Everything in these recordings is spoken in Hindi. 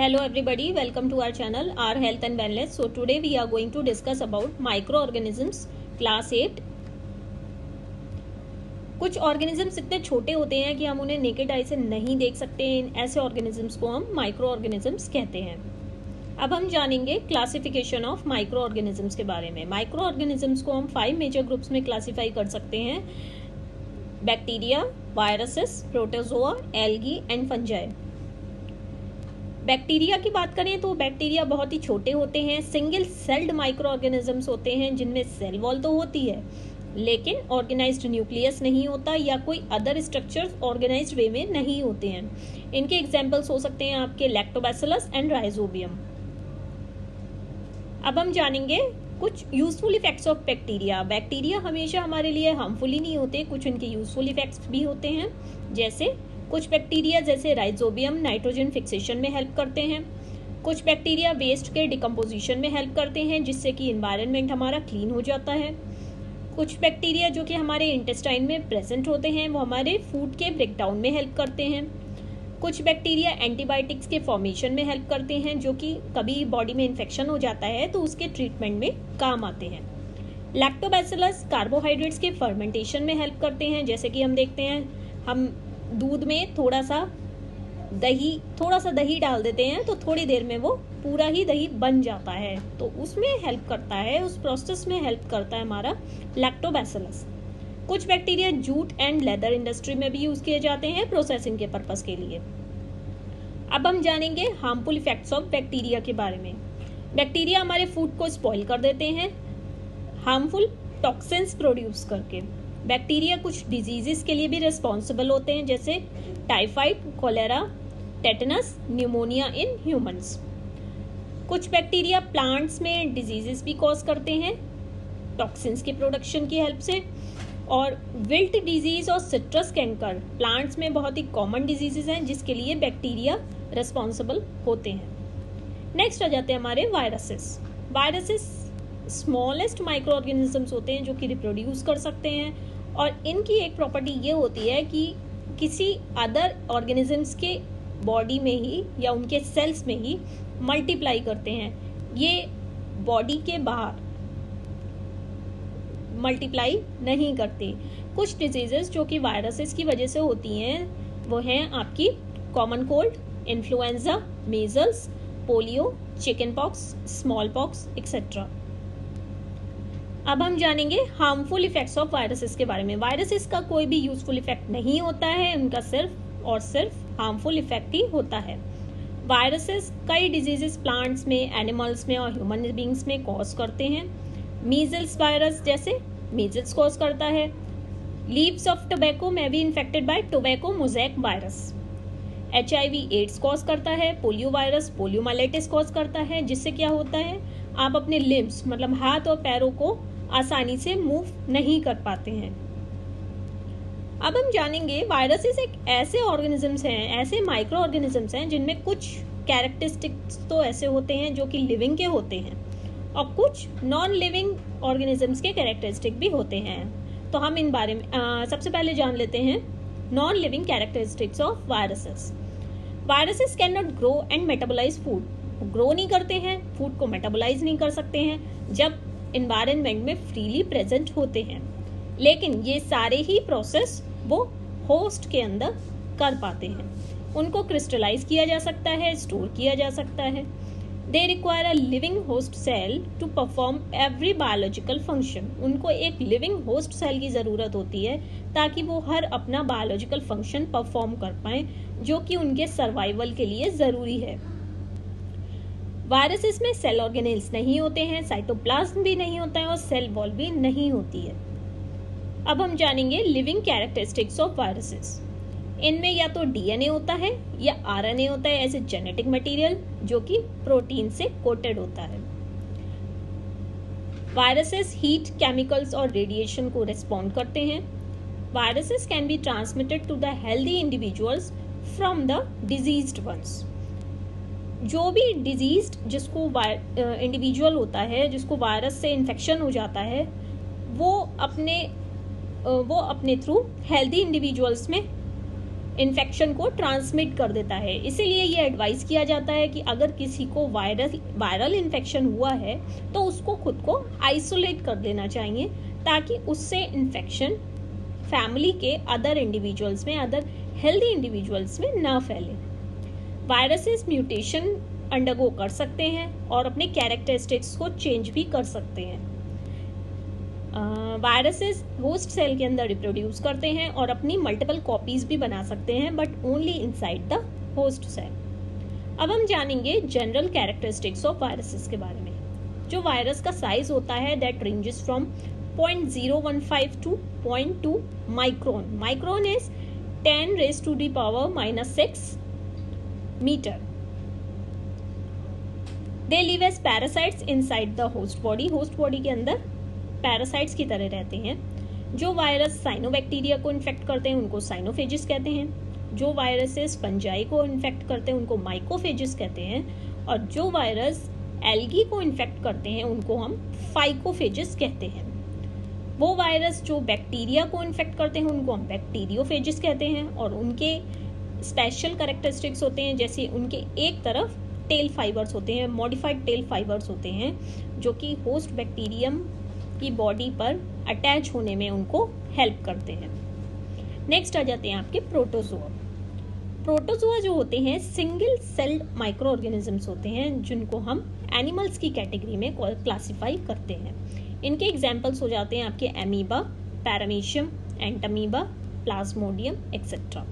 Hello everybody, welcome to our channel our health and wellness. So today we are going to discuss about microorganisms class 8. कुछ ऑर्गेनिजम्स इतने छोटे होते हैं कि हम उन्हें नेकेड आई से नहीं देख सकते हैं. ऐसे ऑर्गेनिजम्स को हम माइक्रो ऑर्गेनिजम्स कहते हैं. अब हम जानेंगे क्लासिफिकेशन ऑफ माइक्रो ऑर्गेनिजम्स के बारे में. माइक्रो ऑर्गेनिजम्स को हम 5 मेजर ग्रुप्स में क्लासीफाई कर सकते हैं: bacteria, viruses, protozoa, algae and fungi. Bacteria की बात करें तो बैक्टीरिया बहुत ही छोटे होते हैं. सिंगल सेल्ड माइक्रो ऑर्गेनिजम्स होते हैं जिनमें सेल वॉल तो होती है लेकिन ऑर्गेनाइज्ड न्यूक्लियस नहीं होता या कोई अदर स्ट्रक्चर्स ऑर्गेनाइज्ड वे में नहीं होते हैं. इनके एग्जांपल्स हो सकते हैं आपके लैक्टोबैसिलस एंड राइजोबियम. अब हम जानेंगे कुछ useful effects of bacteria. Bacteria हमेशा हमारे लिए हार्मफुल ही नहीं होते, कुछ इनके यूजफुल इफेक्ट्स भी होते हैं. जैसे कुछ बैक्टीरिया जैसे राइजोबियम नाइट्रोजन फिक्सेशन में हेल्प करते हैं. कुछ बैक्टीरिया वेस्ट के डिकम्पोजिशन में हेल्प करते हैं जिससे कि इन्वायरमेंट हमारा क्लीन हो जाता है. कुछ बैक्टीरिया जो कि हमारे इंटेस्टाइन में प्रेजेंट होते हैं वो हमारे फूड के ब्रेकडाउन में हेल्प करते हैं. कुछ बैक्टीरिया एंटीबायोटिक्स के फॉर्मेशन में हेल्प करते हैं जो कि कभी बॉडी में इन्फेक्शन हो जाता है तो उसके ट्रीटमेंट में काम आते हैं. लैक्टोबैसिलस कार्बोहाइड्रेट्स के फर्मेंटेशन में हेल्प करते हैं. जैसे कि हम देखते हैं हम दूध में थोड़ा सा दही डाल देते हैं तो थोड़ी देर में वो पूरा ही दही बन जाता है, तो उसमें हेल्प करता है, उस प्रोसेस में हेल्प करता है हमारा लैक्टोबैसिलस. कुछ bacteria jute and leather industry में भी यूज किए जाते हैं प्रोसेसिंग के पर्पस के लिए. अब हम जानेंगे हार्मफुल इफेक्ट्स ऑफ बैक्टीरिया के बारे में. बैक्टीरिया हमारे फूड को स्पॉइल कर देते हैं हार्मफुल टॉक्सिन्स प्रोड्यूस करके. बैक्टीरिया कुछ डिजीजेस के लिए भी रिस्पॉन्सिबल होते हैं जैसे typhoid, cholera, tetanus, pneumonia in humans. कुछ बैक्टीरिया प्लांट्स में डिजीजेस भी कॉज करते हैं टॉक्सिन्स के प्रोडक्शन की हेल्प से. और विल्ट डिजीज और सिट्रस कैंकर प्लांट्स में बहुत ही कॉमन डिजीजेस हैं जिसके लिए बैक्टीरिया रिस्पॉन्सिबल होते हैं. नेक्स्ट आ जाते हैं हमारे viruses. Viruses smallest micro organisms होते हैं जो कि रिप्रोड्यूस कर सकते हैं और इनकी एक प्रॉपर्टी ये होती है कि किसी अदर ऑर्गेनिजम्स के बॉडी में ही या उनके सेल्स में ही मल्टीप्लाई करते हैं. ये बॉडी के बाहर मल्टीप्लाई नहीं करते. कुछ डिजीजेस जो कि वायरसेस की वजह से होती हैं वो हैं आपकी common cold, influenza, measles, polio, chicken pox, small pox etcetera. अब हम जानेंगे हार्मफुल इफेक्ट्स ऑफ वायरसेस के बारे में. वायरसेस का कोई भी यूजफुल इफेक्ट नहीं होता है, उनका सिर्फ और सिर्फ हार्मफुल इफेक्ट ही होता है. वायरसेस कई डिजीजेस प्लांट्स में, एनिमल्स में और ह्यूमन बींग्स में कॉज करते हैं. मीजल्स वायरस जैसे मीजल्स कॉज करता है. लीव्स ऑफ टोबैको में be infected by tobacco mosaic virus. HIV AIDS cause करता है. पोलियो वायरस पोलियोमाइलिटिस कॉज करता है जिससे क्या होता है आप अपने लिम्स मतलब हाथ और पैरों को आसानी से मूव नहीं कर पाते हैं. अब हम जानेंगे वायरसेस एक ऐसे ऑर्गेनिजम्स हैं, ऐसे माइक्रो ऑर्गेनिजम्स हैं जिनमें कुछ कैरेक्टरिस्टिक्स तो ऐसे होते हैं जो कि लिविंग के होते हैं और कुछ नॉन लिविंग ऑर्गेनिजम्स के कैरेक्टरिस्टिक भी होते हैं. तो हम इन बारे में सबसे पहले जान लेते हैं non living characteristics of viruses. Viruses can not grow and metabolise food. Grow नहीं करते हैं, फूड को मेटाबोलाइज नहीं कर सकते हैं जब इन्वायरमेंट में फ्रीली प्रेजेंट होते हैं, लेकिन ये सारे ही प्रोसेस वो होस्ट के अंदर कर पाते हैं. उनको क्रिस्टलाइज किया जा सकता है, स्टोर किया जा सकता है. They require a living host cell to perform every biological function. उनको एक लिविंग होस्ट सेल की जरूरत होती है ताकि वो हर अपना बायोलॉजिकल फंक्शन परफॉर्म कर पाए जो कि उनके सर्वाइवल के लिए जरूरी है. वायरसेस में सेल ऑर्गेनेल्स नहीं होते हैं, साइटोप्लाज्म भी नहीं होता है और सेल वॉल भी नहीं होती है. अब हम जानेंगे लिविंग कैरेक्टरिस्टिक्स ऑफ वायरसेस. इनमें या तो DNA होता है या RNA होता है एज ए जेनेटिक मटेरियल जो कि प्रोटीन से कोटेड होता है. वायरसेस हीट, केमिकल्स और रेडिएशन को रिस्पॉन्ड करते हैं. Viruses can be transmitted to the healthy individuals from the diseased ones. जो भी डिजीज्ड जिसको इंडिविजुअल होता है जिसको वायरस से इन्फेक्शन हो जाता है वो अपने थ्रू हेल्दी इंडिविजुअल्स में इन्फेक्शन को ट्रांसमिट कर देता है। इसीलिए ये एडवाइस किया जाता है कि अगर किसी को वायरल इन्फेक्शन हुआ है तो उसको खुद को आइसोलेट कर देना चाहिए, ताकि उससे इन्फेक्शन फैमिली के अदर इंडिविजुअल्स में, अदर हेल्दी इंडिविजुअल्स में ना फैले। वायरसेस म्यूटेशन अंडरगो कर सकते हैं और अपने कैरेक्टरिस्टिक्स को चेंज भी कर सकते हैं। वायरसेस होस्ट सेल के अंदर रिप्रोड्यूस करते हैं और अपनी मल्टीपल कॉपीज भी बना सकते हैं, but only inside the host cell. अब हम जानेंगे जनरल कैरेक्टरिस्टिक्स ऑफ वायरसेस के बारे में। जो वायरस का साइज होता है that ranges from 0.015 to 0.2 micron. Micron is 10⁻⁻⁻6 metre. They live as parasites inside the host body. Host body के अंदर पैरासाइट्स की तरह रहते हैं। जो वायरस साइनोबैक्टीरिया को इन्फेक्ट करते हैं उनको साइनोफेजिस कहते हैं। जो वायरसेस फंजाई को इन्फेक्ट करते हैं उनको माइकोफेजिस कहते हैं। और जो वायरस एल्गी को इन्फेक्ट करते हैं उनको हम फाइकोफेजिस कहते हैं। वो वायरस जो बैक्टीरिया को इन्फेक्ट करते हैं उनको हम बैक्टीरियोफेजिस कहते हैं। और उनके स्पेशल कैरेक्टरिस्टिक्स होते हैं, जैसे उनके एक तरफ टेल फाइबर्स होते हैं, मॉडिफाइड टेल फाइबर्स होते हैं, जो कि होस्ट बैक्टीरियम की बॉडी पर अटैच होने में उनको हेल्प करते हैं। नेक्स्ट आ जाते हैं आपके प्रोटोजोआ। प्रोटोजोआ जो होते हैं सिंगल सेल्ड माइक्रो ऑर्गेनिजम्स होते हैं, जिनको हम एनिमल्स की कैटेगरी में क्लासिफाई करते हैं। इनके एग्जाम्पल्स हो जाते हैं आपके amoeba, paramecium, Entamoeba, Plasmodium etcetera.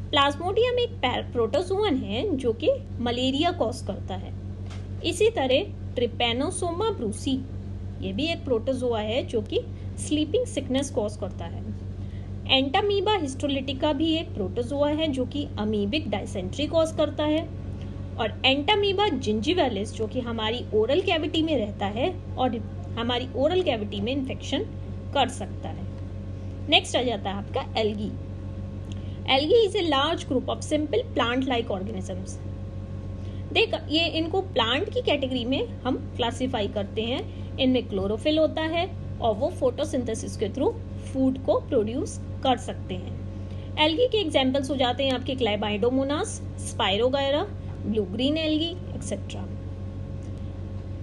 Plasmodium एक प्रोटोजोअन है जो कि मलेरिया कॉज करता है। इसी तरह ट्रिपेनोसोमा ब्रूसी ये भी एक प्रोटोजोआ है जो कि स्लीपिंग सिकनेस कॉज करता है। एंटामीबा हिस्टोलिटिका भी एक प्रोटोजोआ है जो कि अमीबिक डायसेंट्री कॉज करता है। और एंटामीबा जिंजिवालिस जो कि हमारी ओरल कैविटी में रहता है और हमारी ओरल कैविटी में इन्फेक्शन कर सकता है। नेक्स्ट आ जाता है आपका algae. Algae is a large group of simple plant like organisms. ये इनको प्लांट की कैटेगरी में हम क्लासिफाई करते हैं। इनमें क्लोरोफिल होता है और वो फोटोसिंथेसिस के थ्रू फूड को प्रोड्यूस कर सकते हैं। एल्गी के एग्जांपल्स हो जाते हैं आपके chlamydomonas, spirogyra, blue green algae etcetera.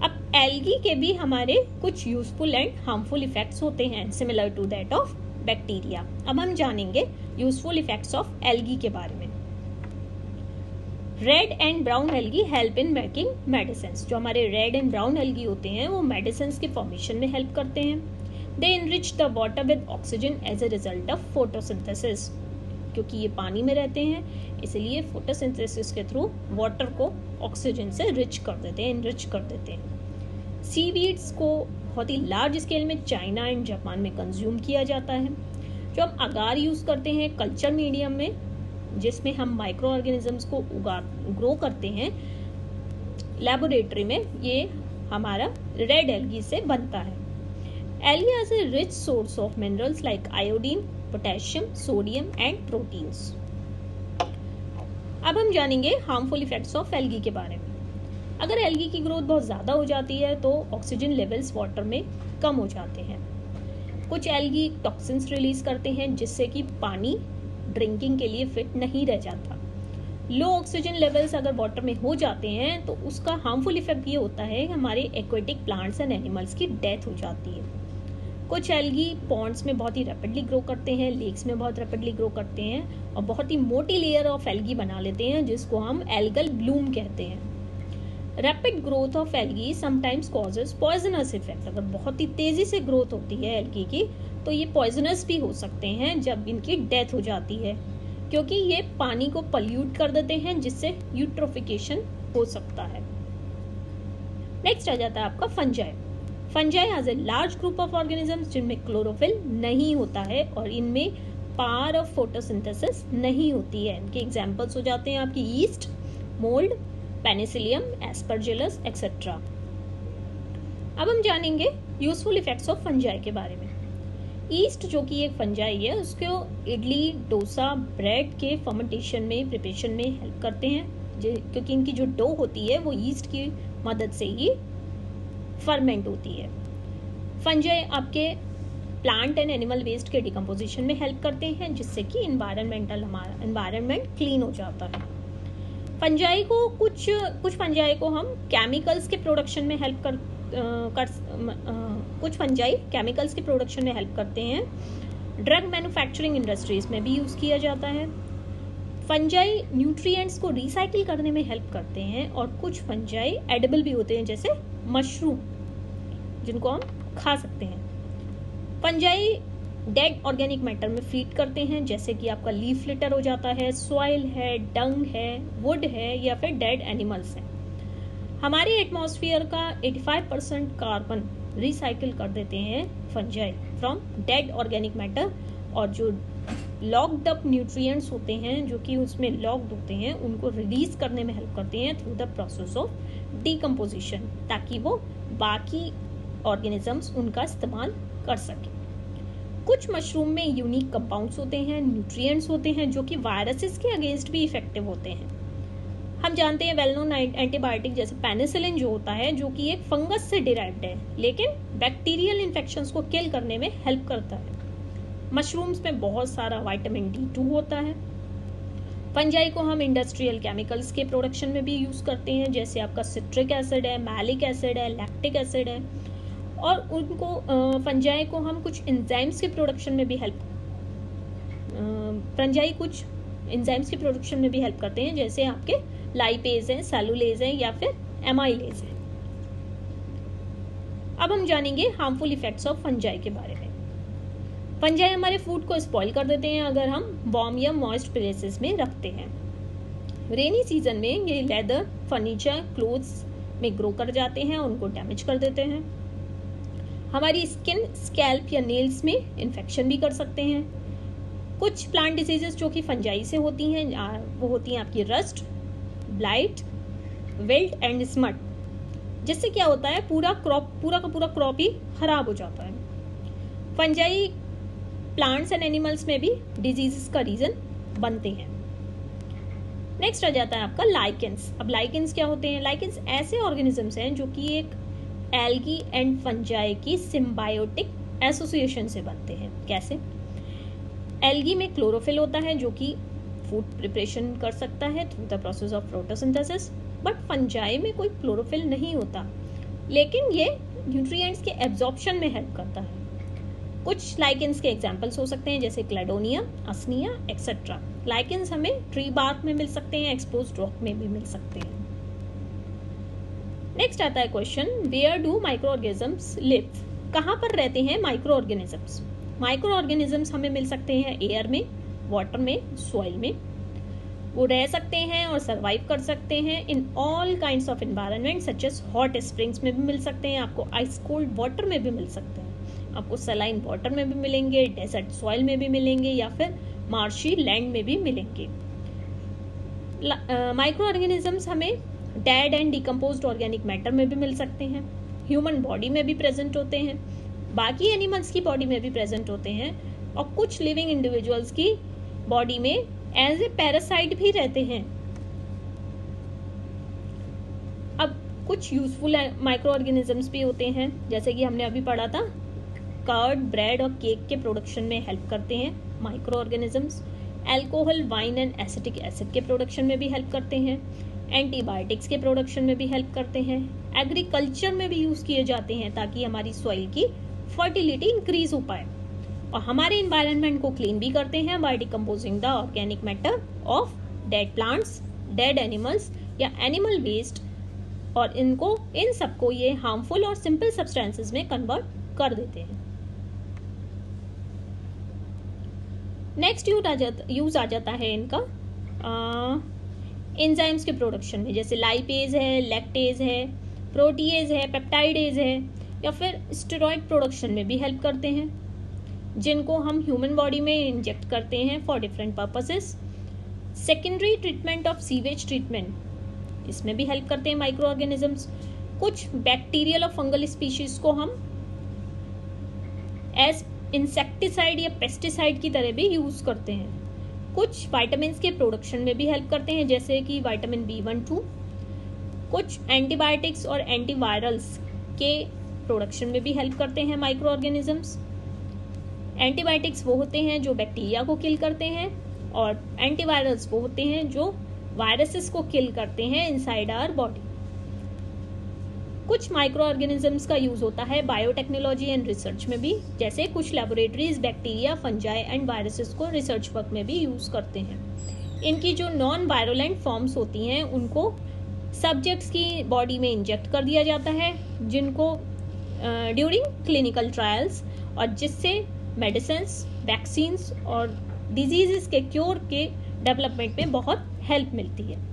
अब एल्गी के भी हमारे कुछ यूजफुल एंड हार्मफुल इफेक्ट्स होते हैं similar to that of bacteria. अब हम जानेंगे यूजफुल इफेक्ट्स ऑफ एल्गी के बारे में। Red and brown algae help in making medicine. जो हमारे रेड एंड ब्राउन एल्गी होते हैं वो मेडिसिन के फॉर्मेशन में हेल्प करते हैं। They enrich the water with oxygen as a result of photosynthesis. क्योंकि ये पानी में रहते हैं इसलिए फोटोसिंथेसिस के थ्रू वाटर को ऑक्सीजन से रिच कर देते हैं, इनरिच कर देते हैं। सीवीड्स को बहुत ही लार्ज स्केल में चाइना एंड जापान में कंज्यूम किया जाता है। जो हम अगार यूज करते हैं कल्चर मीडियम में, जिसमें हम माइक्रो ऑर्गेनिजम्स को ग्रो करते हैं लेबोरेटरी में, ये हमारा रेड एल्गी से बनता है। Algae is a rich source of minerals like iodine, potassium, sodium and proteins. अब हम जानेंगे हार्मफुल इफेक्ट्स ऑफ एल्गी के बारे में। अगर एल्गी की ग्रोथ बहुत ज़्यादा हो जाती है तो ऑक्सीजन लेवल्स वाटर में कम हो जाते हैं। कुछ एल्गी टॉक्सिन्स रिलीज करते हैं जिससे कि पानी ड्रिंकिंग के लिए फिट नहीं रह जाता। लो ऑक्सीजन लेवल्स अगर वाटर में हो जाते हैं तो उसका हार्मफुल इफेक्ट ये होता है कि हमारे एक्वेटिक प्लांट्स एंड एनिमल्स की डेथ हो जाती है। कुछ एल्गी पॉन्ड्स में बहुत ही रैपिडली ग्रो करते हैं, लेक्स में बहुत रैपिडली ग्रो करते हैं और बहुत ही मोटी लेयर ऑफ एल्गी बना लेते हैं जिसको हम एल्गल ब्लूम कहते हैं। Rapid growth of algae sometimes causes poisonous effect. अगर बहुत ही तेजी से ग्रोथ होती है एल्गी की तो ये पॉइजनस भी हो सकते हैं जब इनकी डेथ हो जाती है, क्योंकि ये पानी को पल्यूट कर देते हैं जिससे यूट्रोफिकेशन हो सकता है। नेक्स्ट आ जाता है आपका fungi. Fungi has a large group of organisms जिनमें क्लोरोफिल नहीं होता है और इनमें पावर ऑफ फोटोसिंथेसिस नहीं होती है। इनके एग्जांपल्स हो जाते हैं आपकी east, mould, Penicillium, Aspergillus etcetera. अब हम जानेंगे यूजफुल इफेक्ट्स ऑफ फंजाई के बारे में। ईस्ट जो कि एक फंजाई है उसको इडली, डोसा, ब्रेड के फर्मेंटेशन में, प्रिपरेशन में हेल्प करते हैं, क्योंकि इनकी जो डो होती है वो ईस्ट की मदद से ही फर्मेंट होती है। फंजाई आपके प्लांट एंड एनिमल वेस्ट के डिकम्पोजिशन में हेल्प करते हैं, जिससे कि हमारा एनवायरनमेंट क्लीन हो जाता है। फंजाई को कुछ फंजाई को हम केमिकल्स के प्रोडक्शन में हेल्प कुछ फंजाई केमिकल्स के प्रोडक्शन में हेल्प करते हैं। ड्रग मैन्युफैक्चरिंग इंडस्ट्रीज में भी यूज किया जाता है। फंजाई न्यूट्रिएंट्स को रिसाइकिल करने में हेल्प करते हैं, और कुछ फंजाई एडिबल भी होते हैं, जैसे मशरूम, जिनको हम खा सकते हैं। फंजाई डेड ऑर्गेनिक मैटर में फीड करते हैं, जैसे कि आपका लीफ लिटर हो जाता है, सॉइल है, डंग है, वुड है, या फिर डेड एनिमल्स हैं। हमारे एटमॉस्फेयर का 85% कार्बन रिसाइकिल कर देते हैं fungi from dead organic matter, और जो लॉक्ड अप न्यूट्रिएंट्स होते हैं, जो कि उसमें लॉक्ड होते हैं, उनको रिलीज करने में हेल्प करते हैं through the process of decomposition, ताकि वो बाकी ऑर्गेनिजम्स उनका इस्तेमाल कर सकें। कुछ मशरूम में यूनिक कंपाउंड्स होते हैं, न्यूट्रिएंट्स होते हैं, जो कि वायरसेस के अगेंस्ट भी इफेक्टिव होते हैं। हम जानते हैं वेल नोन एंटीबायोटिक जैसे पेनिसिलिन जो होता है, जो कि एक फंगस से डिराइव्ड है, लेकिन बैक्टीरियल इन्फेक्शंस को किल करने में हेल्प करता है। मशरूम्स में बहुत सारा विटामिन D2 होता है। फंजाई को हम इंडस्ट्रियल केमिकल्स के प्रोडक्शन में भी यूज करते हैं, जैसे आपका सिट्रिक एसिड है, मैलिक एसिड है, लैक्टिक एसिड है, और उनको फंजाई को हम कुछ एंजाइम्स के प्रोडक्शन में भी हेल्प करते हैं, जैसे आपके लाइपेज है, सेलुलेज है, या फिर एमाइलेज है। अब हम जानेंगे हार्मफुल इफेक्ट्स ऑफ फंजाई के बारे में। फंजाई हमारे फूड को स्पॉइल कर देते हैं अगर हम वार्म या मॉइस्ट प्लेसेस में रखते हैं। रेनी सीजन में ये लेदर, फर्नीचर, क्लोथ्स में ग्रो कर जाते हैं, उनको डैमेज कर देते हैं। हमारी स्किन, स्कैल्प या नेल्स में इन्फेक्शन भी कर सकते हैं। कुछ प्लांट डिजीजेस जो कि फंजाई से होती हैं, वो होती हैं आपकी rust, blight, wilt and smut, जिससे क्या होता है पूरा का पूरा क्रॉप ही खराब हो जाता है। फंजाई प्लांट्स एंड एनिमल्स में भी डिजीजेस का रीजन बनते हैं। नेक्स्ट आ जाता है आपका लाइकेंस। अब लाइकेंस क्या होते हैं? लाइकेंस ऐसे ऑर्गेनिजम्स हैं जो कि एक एल्गी एंड फंजाई की सिम्बायोटिक एसोसिएशन से बनते हैं। कैसे? एल्गी में क्लोरोफिल होता है जो कि फूड प्रिपरेशन कर सकता है through the process of photosynthesis, but fungi में कोई क्लोरोफिल नहीं होता, लेकिन ये न्यूट्रिएंट्स के एब्जॉर्प्शन में हेल्प करता है। कुछ लाइकेंस के एग्जांपल्स हो सकते हैं जैसे क्लेडोनिया, असनिया एक्सेट्रा। लाइकेंस हमें ट्री बार्क में मिल सकते हैं, एक्सपोज्ड रॉक में भी मिल सकते हैं। नेक्स्ट आता है question, where do micro organisms live? कहाँ पर रहते हैं माइक्रो ऑर्गेनिजम्स? माइक्रो ऑर्गेनिजम्स हमें मिल सकते हैं एयर में, वाटर में, सॉइल में। वो रह सकते हैं और सरवाइव कर सकते हैं in all kinds of environment such as hot springs में भी मिल सकते हैं, आपको आइस कोल्ड वाटर में भी मिल सकते हैं, आपको सलाइन वाटर में भी मिलेंगे, डेजर्ट सॉइल में भी मिलेंगे, या फिर मार्शी लैंड में भी मिलेंगे। माइक्रो ऑर्गेनिजम्स हमें dead and decomposed organic matter में भी मिल सकते हैं, ह्यूमन बॉडी में भी प्रेजेंट होते हैं, बाकी एनिमल्स की बॉडी में भी प्रेजेंट होते हैं, और कुछ लिविंग इंडिविजुअल्स की बॉडी में एज ए पैरासाइट भी रहते हैं। अब कुछ यूजफुल माइक्रो ऑर्गेनिजम्स भी होते हैं, जैसे कि हमने अभी पढ़ा था, कर्ड, ब्रेड और केक के प्रोडक्शन में हेल्प करते हैं micro organisms. Alcohol, wine and acetic acid के प्रोडक्शन में भी हेल्प करते हैं। एंटीबायोटिक्स के प्रोडक्शन में भी हेल्प करते हैं। एग्रीकल्चर में भी यूज किए जाते हैं ताकि हमारी सॉइल की फर्टिलिटी इंक्रीज हो पाए, और हमारे एनवायरनमेंट को क्लीन भी करते हैं by decomposing the organic matter of dead plants, dead animals या एनिमल वेस्ट, और इन सबको ये हार्मफुल और सिंपल सब्सटेंसेस में कन्वर्ट कर देते हैं। नेक्स्ट यूज आ जाता है इनका एंजाइम्स के प्रोडक्शन में, जैसे लाइपेज है, लैक्टेज है, प्रोटीएज है, पेप्टाइडेज है, या फिर स्टेरॉइड प्रोडक्शन में भी हेल्प करते हैं, जिनको हम ह्यूमन बॉडी में इंजेक्ट करते हैं for different purposes. Secondary treatment of sewage treatment, इसमें भी हेल्प करते हैं माइक्रो ऑर्गेनिजम्स। कुछ बैक्टीरियल और फंगल स्पीशीज को हम एज इंसेक्टिसाइड या पेस्टिसाइड की तरह भी यूज करते हैं। कुछ विटामिन के प्रोडक्शन में भी हेल्प करते हैं, जैसे कि विटामिन B1-2। कुछ एंटीबायोटिक्स और एंटीवायरल्स के प्रोडक्शन में भी हेल्प करते हैं माइक्रो ऑर्गेनिजम्स। एंटीबायोटिक्स वो होते हैं जो बैक्टीरिया को किल करते हैं, और एंटीवायरल्स वो होते हैं जो वायरसेस को किल करते हैं इनसाइड आवर बॉडी। कुछ माइक्रो ऑर्गेनिजम्स का यूज होता है बायोटेक्नोलॉजी एंड रिसर्च में भी, जैसे कुछ laboratories bacteria, fungi and viruses को रिसर्च वर्क में भी यूज करते हैं। इनकी जो नॉन वायरोलेंट फॉर्म्स होती हैं उनको सब्जेक्ट्स की बॉडी में इंजेक्ट कर दिया जाता है, जिनको ड्यूरिंग क्लिनिकल ट्रायल्स, और जिससे मेडिसिन्स, वैक्सीन्स और डिजीजेस के क्योर के डेवलपमेंट में बहुत हेल्प मिलती है।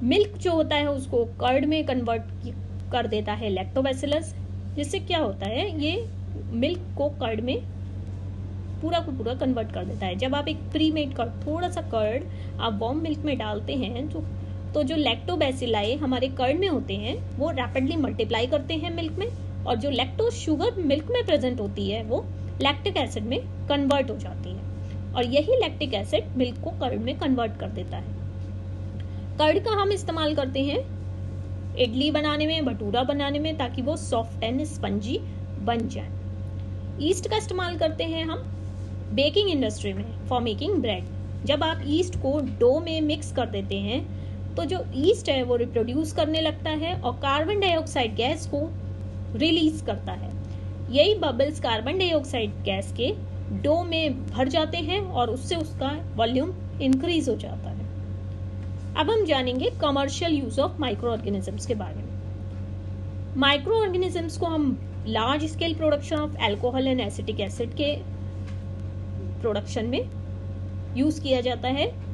मिल्क जो होता है उसको कर्ड में कन्वर्ट कर देता है लैक्टोबैसिलस, जिससे क्या होता है, ये मिल्क को कर्ड में पूरा को पूरा कन्वर्ट कर देता है। जब आप एक प्री मेड कर्ड, थोड़ा सा कर्ड आप वार्म मिल्क में डालते हैं तो जो लैक्टोबैसिलाई हमारे कर्ड में होते हैं वो रैपिडली मल्टीप्लाई करते हैं मिल्क में, और जो लैक्टोज शुगर मिल्क में प्रेजेंट होती है वो लैक्टिक एसिड में कन्वर्ट हो जाती है, और यही लैक्टिक एसिड मिल्क को कर्ड में कन्वर्ट कर देता है। कर्ड का हम इस्तेमाल करते हैं इडली बनाने में, भटूरा बनाने में, ताकि वो सॉफ्ट एंड स्पंजी बन जाए। ईस्ट का इस्तेमाल करते हैं हम बेकिंग इंडस्ट्री में फॉर मेकिंग ब्रेड। जब आप ईस्ट को डो में मिक्स कर देते हैं तो जो ईस्ट है वो रिप्रोड्यूस करने लगता है और कार्बन डाइऑक्साइड गैस को रिलीज करता है। यही बबल्स कार्बन डाइऑक्साइड गैस के डो में भर जाते हैं और उससे उसका वॉल्यूम इंक्रीज हो जाता है। अब हम जानेंगे commercial use of micro organisms के बारे में। माइक्रो ऑर्गेनिजम्स को हम large scale production of alcohol and acetic acid के प्रोडक्शन में यूज किया जाता है।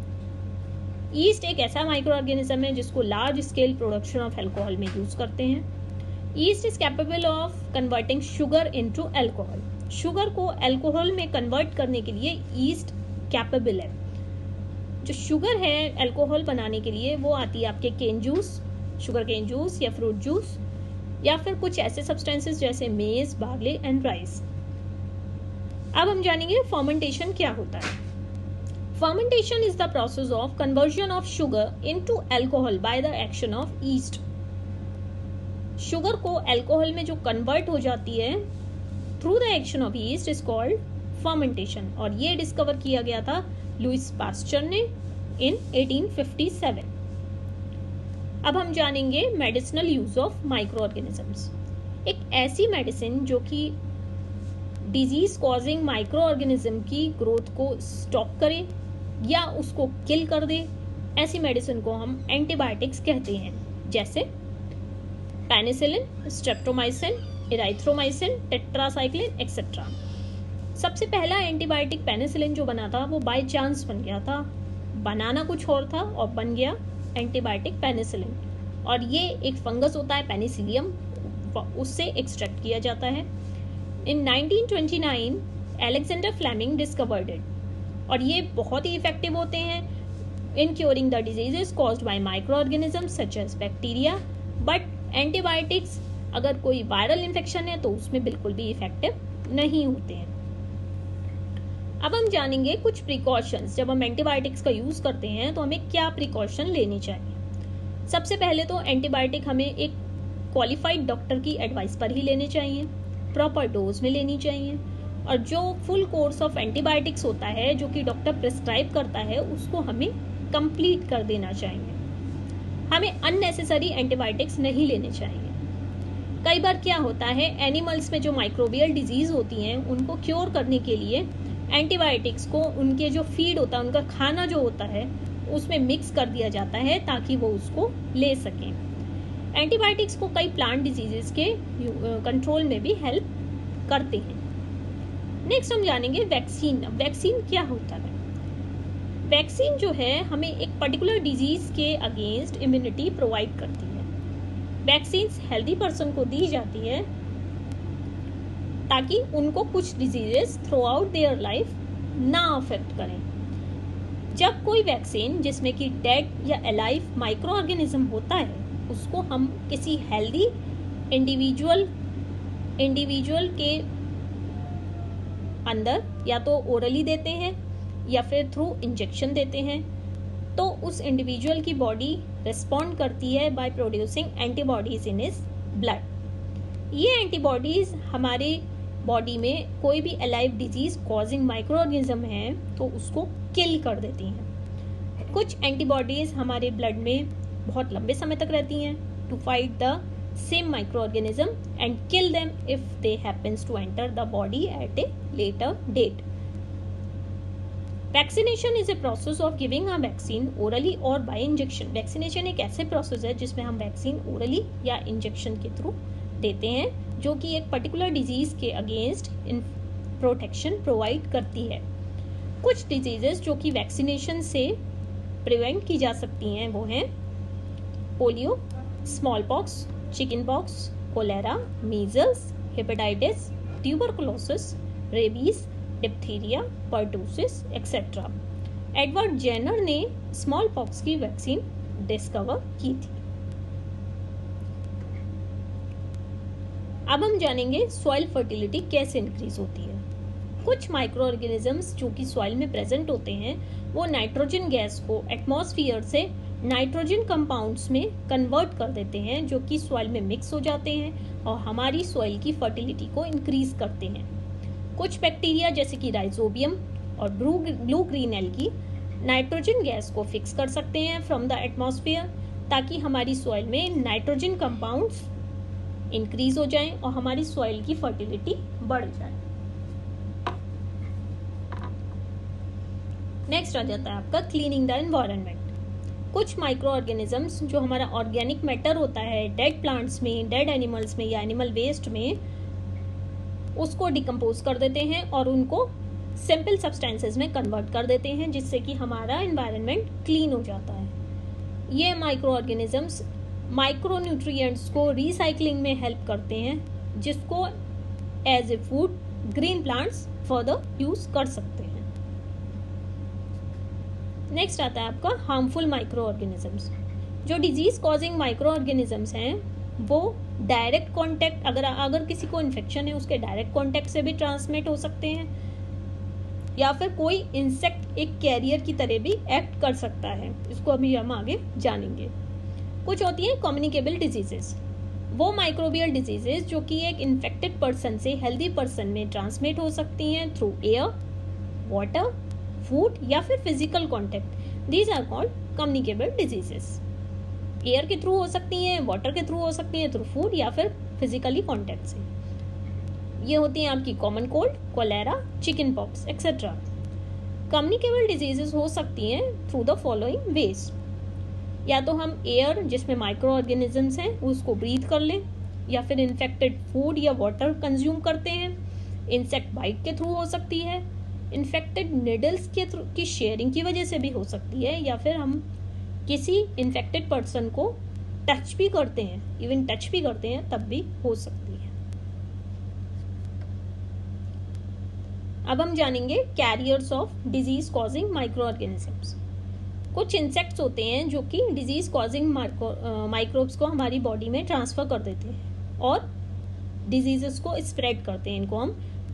ईस्ट एक ऐसा माइक्रो ऑर्गेनिज्म है जिसको large scale production of alcohol में यूज करते हैं। East is capable of converting sugar into alcohol. Sugar को अल्कोहल में कन्वर्ट करने के लिए ईस्ट कैपेबल है। जो शुगर है अल्कोहल बनाने के लिए वो आती है आपके cane juice, sugar cane juice या फ्रूट जूस, या फिर कुछ ऐसे सब्सटेंसेस जैसे मेज, बार्ले एंड राइस। अब हम जानेंगे फर्मेंटेशन क्या होता है। Fermentation is the process of conversion of sugar into alcohol by the action of yeast. Sugar को अल्कोहल में जो कन्वर्ट हो जाती है through the action of yeast is called fermentation, और ये डिस्कवर किया गया था लुइस पास्चर ने इन 1857। अब हम जानेंगे medicinal use of micro organisms. एक ऐसी मेडिसिन जो कि डिजीज कॉजिंग माइक्रो ऑर्गेनिज्म की ग्रोथ को स्टॉप करे या उसको किल कर दे, ऐसी मेडिसिन को हम एंटीबायोटिक्स कहते हैं, जैसे पेनिसिलिन, स्ट्रेप्टोमाइसिन, इराइथ्रोमाइसिन, टेट्रासाइक्लिन एक्सेट्रा। सबसे पहला एंटीबायोटिक पेनिसिलिन जो बना था वो बाय चांस बन गया था, बनाना कुछ और था और बन गया एंटीबायोटिक पेनिसिलिन। और ये एक फंगस होता है पेनिसिलियम, उससे एक्सट्रैक्ट किया जाता है। In 1929 Alexander Fleming discovered it, और ये बहुत ही इफेक्टिव होते हैं in curing the diseases caused by micro organisms such as bacteria. But antibiotics अगर कोई वायरल इन्फेक्शन है तो उसमें बिल्कुल भी इफेक्टिव नहीं होते हैं। अब हम जानेंगे कुछ प्रिकॉशंस। जब हम एंटीबायोटिक्स का यूज करते हैं तो हमें क्या प्रिकॉशन लेनी चाहिए। सबसे पहले तो एंटीबायोटिक हमें एक क्वालिफाइड डॉक्टर की एडवाइस पर ही लेने चाहिए, प्रॉपर डोज में लेनी चाहिए, और जो फुल कोर्स ऑफ एंटीबायोटिक्स होता है जो कि डॉक्टर प्रिस्क्राइब करता है उसको हमें कंप्लीट कर देना चाहिए। हमें अननेसेसरी एंटीबायोटिक्स नहीं लेने चाहिए। कई बार क्या होता है, एनिमल्स में जो माइक्रोबियल डिजीज होती हैं उनको क्योर करने के लिए एंटीबायोटिक्स को उनके जो फीड होता है, उनका खाना जो होता है उसमें मिक्स कर दिया जाता है ताकि वो उसको ले सकें। एंटीबायोटिक्स को कई प्लांट डिजीजेस के कंट्रोल में भी हेल्प करते हैं। नेक्स्ट हम जानेंगे वैक्सीन। वैक्सीन क्या होता है। वैक्सीन जो है हमें एक पर्टिकुलर डिजीज के अगेंस्ट इम्यूनिटी प्रोवाइड करती है। वैक्सीन्स हेल्दी पर्सन को दी जाती है ताकि उनको कुछ diseases through out their life ना अफेक्ट करें। जब कोई वैक्सीन जिसमें कि डेड या अलाइव माइक्रो ऑर्गेनिज्म होता है उसको हम किसी हेल्दी इंडिविजुअल के अंदर या तो ओरली देते हैं या फिर थ्रू इंजेक्शन देते हैं, तो उस इंडिविजुअल की बॉडी रिस्पॉन्ड करती है by producing antibodies in his blood. ये एंटीबॉडीज हमारे बॉडी में कोई भी alive disease causing micro organism है तो उसको किल कर देती हैं। कुछ एंटीबॉडीज हमारे ब्लड में बहुत लंबे समय तक रहती हैं to fight the same micro organism and kill them if they happens to enter the body at a later date. Vaccination is a process of giving a vaccine orally और बाय इंजेक्शन। वैक्सीनेशन एक ऐसे प्रोसेस है जिसमें हम वैक्सीन ओरली या इंजेक्शन के थ्रू देते हैं जो कि एक पर्टिकुलर डिजीज के अगेंस्ट प्रोटेक्शन प्रोवाइड करती है। कुछ डिजीजेस जो कि वैक्सीनेशन से प्रिवेंट की जा सकती हैं वो हैं polio, small pox, chicken pox, cholera, measles, hepatitis, tuberculosis, rabies, diphtheria, pertussis etcetera. Edward Jenner ने स्मॉल पॉक्स की वैक्सीन डिस्कवर की थी। अब हम जानेंगे सॉइल फर्टिलिटी कैसे इंक्रीज होती है। कुछ माइक्रो ऑर्गेनिजम्स जो कि सॉइल में प्रेजेंट होते हैं वो नाइट्रोजन गैस को एटमॉस्फेयर से नाइट्रोजन कंपाउंड्स में कन्वर्ट कर देते हैं जो कि सॉइल में मिक्स हो जाते हैं और हमारी सॉइल की फर्टिलिटी को इंक्रीज करते हैं। कुछ बैक्टीरिया जैसे कि राइजोबियम और blue green algae nitrogen gas को फिक्स कर सकते हैं फ्रॉम द एटमॉस्फेयर ताकि हमारी सॉइल में नाइट्रोजन कंपाउंड्स इंक्रीज हो जाएं और हमारी सॉइल की फर्टिलिटी बढ़ जाए। नेक्स्ट आ जाता है आपका क्लीनिंग द एनवायरनमेंट। कुछ माइक्रो ऑर्गेनिजम्स जो हमारा ऑर्गेनिक मैटर होता है डेड प्लांट्स में, डेड एनिमल्स में या एनिमल वेस्ट में, उसको डिकम्पोज कर देते हैं और उनको सिंपल सब्सटेंसेस में कन्वर्ट कर देते हैं जिससे कि हमारा एनवायरनमेंट क्लीन हो जाता है। ये माइक्रो ऑर्गेनिजम्स माइक्रो न्यूट्रिएंट्स को रिसाइकलिंग में हेल्प करते हैं जिसको as a food green plants further use कर सकते हैं। नेक्स्ट आता है आपका हार्मफुल माइक्रो ऑर्गेनिजम्स। जो डिजीज कॉजिंग माइक्रो ऑर्गेनिजम्स हैं वो डायरेक्ट कांटेक्ट, अगर किसी को इन्फेक्शन है उसके डायरेक्ट कांटेक्ट से भी ट्रांसमिट हो सकते हैं या फिर कोई इंसेक्ट एक कैरियर की तरह भी एक्ट कर सकता है। इसको अभी हम आगे जानेंगे। कुछ होती हैं कम्युनिकेबल डिजीजेस, वो माइक्रोबियल डिजीजेस जो कि एक इन्फेक्टेड पर्सन से हेल्दी पर्सन में ट्रांसमिट हो सकती हैं थ्रू एयर, वाटर, फूड या फिर physical contact. These are called communicable diseases. Air के थ्रू हो सकती हैं, वाटर के थ्रू हो सकती हैं, थ्रू फूड या फिर फिजिकली कांटेक्ट से। ये होती हैं आपकी common cold, cholera, chicken pox etcetera. Communicable diseases हो सकती हैं थ्रू द फॉलोइंग वेज। या तो हम एयर जिसमें माइक्रो ऑर्गेनिजम्स हैं उसको ब्रीथ कर लें, या फिर इन्फेक्टेड फूड या वाटर कंज्यूम करते हैं। इंसेक्ट बाइट के थ्रू हो सकती है, इन्फेक्टेड निडल्स के थ्रू की शेयरिंग की वजह से भी हो सकती है, या फिर हम किसी इन्फेक्टेड पर्सन को टच भी करते हैं, इवन टच भी करते हैं तब भी हो सकती है। अब हम जानेंगे carriers of disease causing micro organisms. कुछ इंसेक्ट्स होते हैं जो कि डिजीज कॉजिंग माइक्रोब्स को हमारी बॉडी में ट्रांसफर कर देते हैं और डिजीजेस को स्प्रेड करते हैं। इनको हम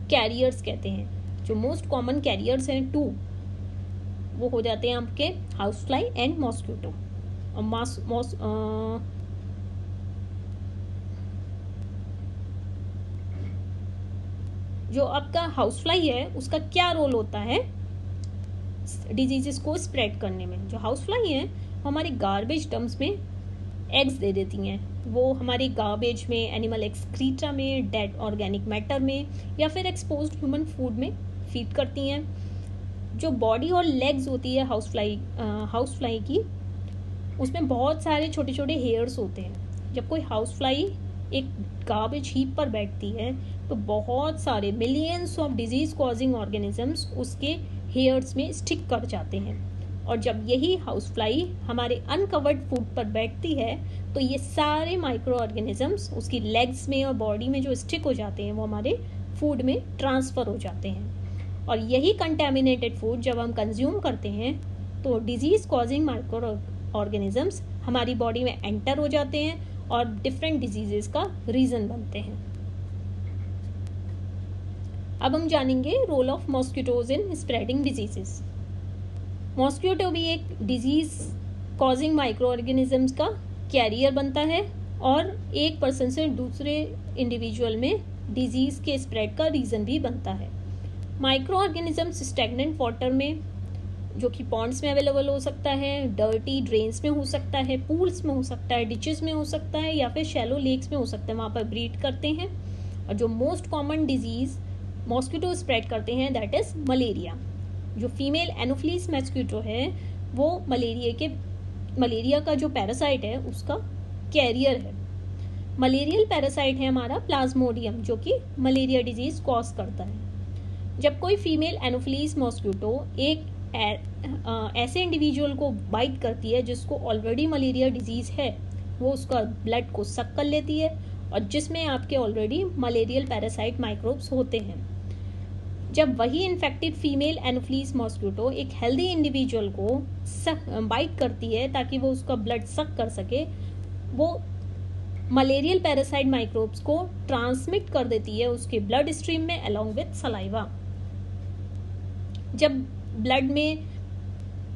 कैरियर्स कहते हैं। जो मोस्ट कॉमन कैरियर्स हैं 2, वो हो जाते हैं आपके हाउस फ्लाई एंड मॉस्किटो। जो आपका हाउस फ्लाई है उसका क्या रोल होता है डिजीजेस को स्प्रेड करने में। जो हाउस फ्लाई है हमारे गार्बेज डम्प्स में एग्स दे देती हैं। वो हमारे गार्बेज में, एनिमल एक्सक्रीटा में, डेड ऑर्गेनिक मैटर में या फिर एक्सपोज्ड ह्यूमन फूड में फीड करती हैं। जो बॉडी और लेग्स होती है हाउस फ्लाई की, उसमें बहुत सारे छोटे छोटे हेयर्स होते हैं। जब कोई हाउस फ्लाई एक गार्बेज हीप पर बैठती है तो बहुत सारे millions of disease causing organisms उसके हेयर्स में स्टिक कर जाते हैं। और जब यही हाउस फ्लाई हमारे अनकवर्ड फूड पर बैठती है तो ये सारे माइक्रो ऑर्गेनिजम्स उसकी लेग्स में और बॉडी में जो स्टिक हो जाते हैं वो हमारे फूड में ट्रांसफर हो जाते हैं। और यही कंटेमिनेटेड फूड जब हम कंज्यूम करते हैं तो डिजीज कॉजिंग माइक्रो ऑर्गेनिजम्स हमारी बॉडी में एंटर हो जाते हैं और डिफरेंट डिजीजेस का रीजन बनते हैं। अब हम जानेंगे role of mosquitoes in spreading diseases. Mosquito भी एक डिजीज कॉजिंग माइक्रो ऑर्गेनिजम्स का कैरियर बनता है और एक पर्सन से दूसरे इंडिविजुअल में डिजीज़ के स्प्रेड का रीज़न भी बनता है। माइक्रो ऑर्गेनिजम्स स्टैग्नेंट वाटर में, जो कि पॉन्ड्स में अवेलेबल हो सकता है, डर्टी ड्रेन्स में हो सकता है, पूल्स में हो सकता है, डिचेस में हो सकता है, या फिर शैलो लेक्स में हो सकता है, वहाँ पर ब्रीड करते हैं। और जो most common disease mosquito spread करते हैं दैट इज़ मलेरिया। जो फीमेल एनोफिलीस मॉस्किटो है वो मलेरिया का जो पैरासाइट है उसका कैरियर है। मलेरियल पैरासाइट है हमारा प्लाज्मोडियम, जो कि मलेरिया डिजीज कॉज करता है। जब कोई फीमेल एनोफिलीस मॉस्किटो एक ऐसे इंडिविजुअल को बाइट करती है जिसको ऑलरेडी मलेरिया डिजीज है, वो उसका ब्लड को सक कर लेती है और जिसमें आपके ऑलरेडी मलेरियल पैरासाइट माइक्रोब्स होते हैं। जब वही इन्फेक्टेड फीमेल एनोफिलीस मॉस्किटो एक हेल्दी इंडिविजुअल को बाइट करती है ताकि वो उसका ब्लड सक कर सके, वो मलेरियल पैरासाइट माइक्रोब्स को ट्रांसमिट कर देती है उसके ब्लड स्ट्रीम में अलोंग विथ सलाइवा। जब ब्लड में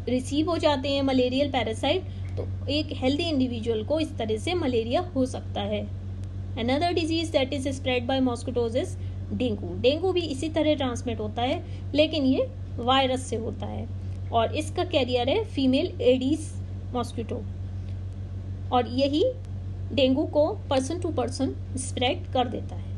रिसीव हो जाते हैं मलेरियल पैरासाइट तो एक हेल्दी इंडिविजुअल को इस तरह से मलेरिया हो सकता है। Another disease that is spread by mosquitoes is dengue. Dengue भी इसी तरह ट्रांसमिट होता है लेकिन ये वायरस से होता है और इसका कैरियर है फीमेल एडीज मॉस्किटो, और यही डेंगू को पर्सन टू पर्सन स्प्रेड कर देता है।